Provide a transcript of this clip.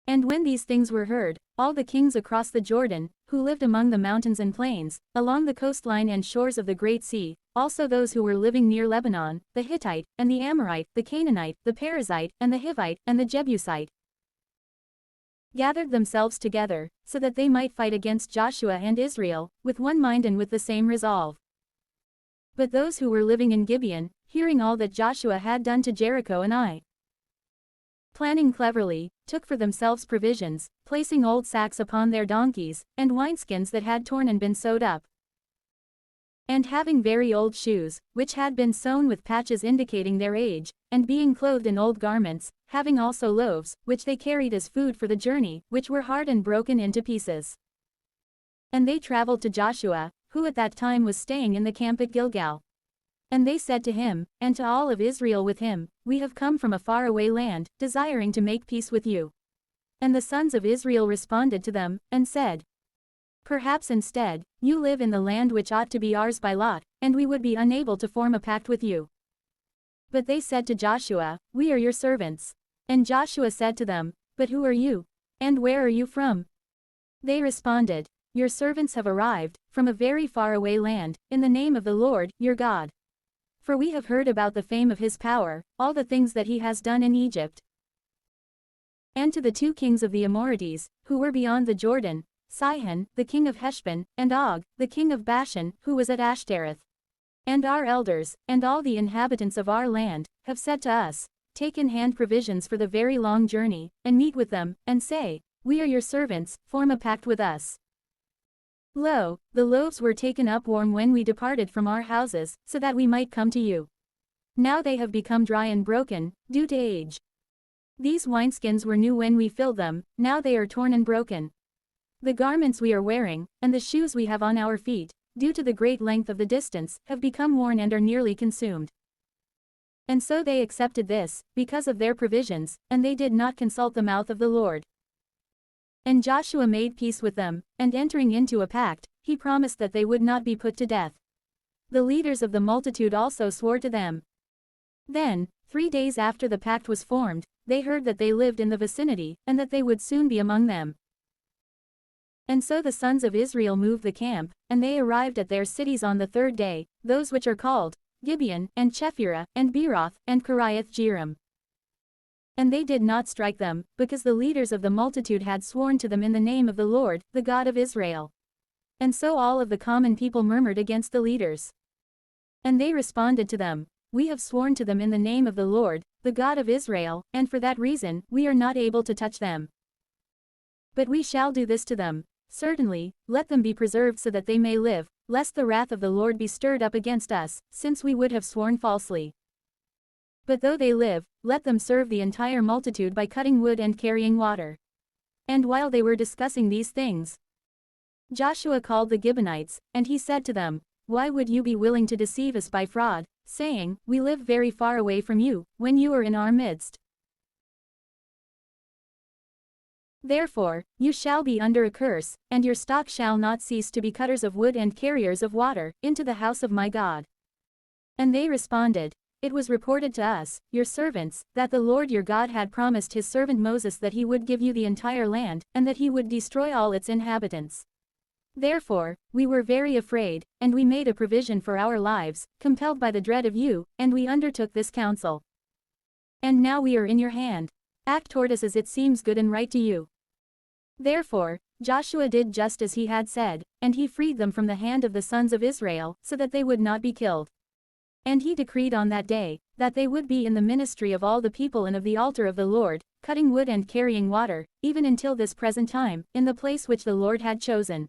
And when these things were heard, all the kings across the Jordan, who lived among the mountains and plains, along the coastline and shores of the Great Sea, also those who were living near Lebanon, the Hittite, and the Amorite, the Canaanite, the Perizzite, and the Hivite, and the Jebusite, gathered themselves together, so that they might fight against Joshua and Israel, with one mind and with the same resolve. But those who were living in Gibeon, hearing all that Joshua had done to Jericho and Ai, planning cleverly, took for themselves provisions, placing old sacks upon their donkeys, and wineskins that had torn and been sewed up, and having very old shoes, which had been sewn with patches indicating their age, and being clothed in old garments, having also loaves, which they carried as food for the journey, which were hard and broken into pieces. And they traveled to Joshua, who at that time was staying in the camp at Gilgal. And they said to him, and to all of Israel with him, We have come from a faraway land, desiring to make peace with you. And the sons of Israel responded to them, and said, Perhaps instead, you live in the land which ought to be ours by lot, and we would be unable to form a pact with you. But they said to Joshua, We are your servants. And Joshua said to them, But who are you? And where are you from? They responded, Your servants have arrived, from a very far away land, in the name of the Lord, your God. For we have heard about the fame of his power, all the things that he has done in Egypt. And to the 2 kings of the Amorites, who were beyond the Jordan, Sihon, the king of Heshbon, and Og, the king of Bashan, who was at Ashtaroth. And our elders, and all the inhabitants of our land, have said to us, Take in hand provisions for the very long journey, and meet with them, and say, We are your servants, form a pact with us. Lo, the loaves were taken up warm when we departed from our houses, so that we might come to you. Now they have become dry and broken, due to age. These wineskins were new when we filled them, now they are torn and broken. The garments we are wearing, and the shoes we have on our feet, due to the great length of the distance, have become worn and are nearly consumed. And so they accepted this, because of their provisions, and they did not consult the mouth of the Lord. And Joshua made peace with them, and entering into a pact, he promised that they would not be put to death. The leaders of the multitude also swore to them. Then, 3 days after the pact was formed, they heard that they lived in the vicinity, and that they would soon be among them. And so the sons of Israel moved the camp, and they arrived at their cities on the 3rd day, those which are called Gibeon, and Chephirah, and Beeroth, and Kiriath Jearim. And they did not strike them, because the leaders of the multitude had sworn to them in the name of the Lord, the God of Israel. And so all of the common people murmured against the leaders. And they responded to them, We have sworn to them in the name of the Lord, the God of Israel, and for that reason, we are not able to touch them. But we shall do this to them. Certainly, let them be preserved so that they may live, lest the wrath of the Lord be stirred up against us, since we would have sworn falsely. But though they live, let them serve the entire multitude by cutting wood and carrying water. And while they were discussing these things, Joshua called the Gibeonites, and he said to them, Why would you be willing to deceive us by fraud, saying, We live very far away from you, when you are in our midst? Therefore, you shall be under a curse, and your stock shall not cease to be cutters of wood and carriers of water, into the house of my God. And they responded, It was reported to us, your servants, that the Lord your God had promised his servant Moses that he would give you the entire land, and that he would destroy all its inhabitants. Therefore, we were very afraid, and we made a provision for our lives, compelled by the dread of you, and we undertook this counsel. And now we are in your hand. Act toward us as it seems good and right to you. Therefore, Joshua did just as he had said, and he freed them from the hand of the sons of Israel, so that they would not be killed. And he decreed on that day, that they would be in the ministry of all the people and of the altar of the Lord, cutting wood and carrying water, even until this present time, in the place which the Lord had chosen.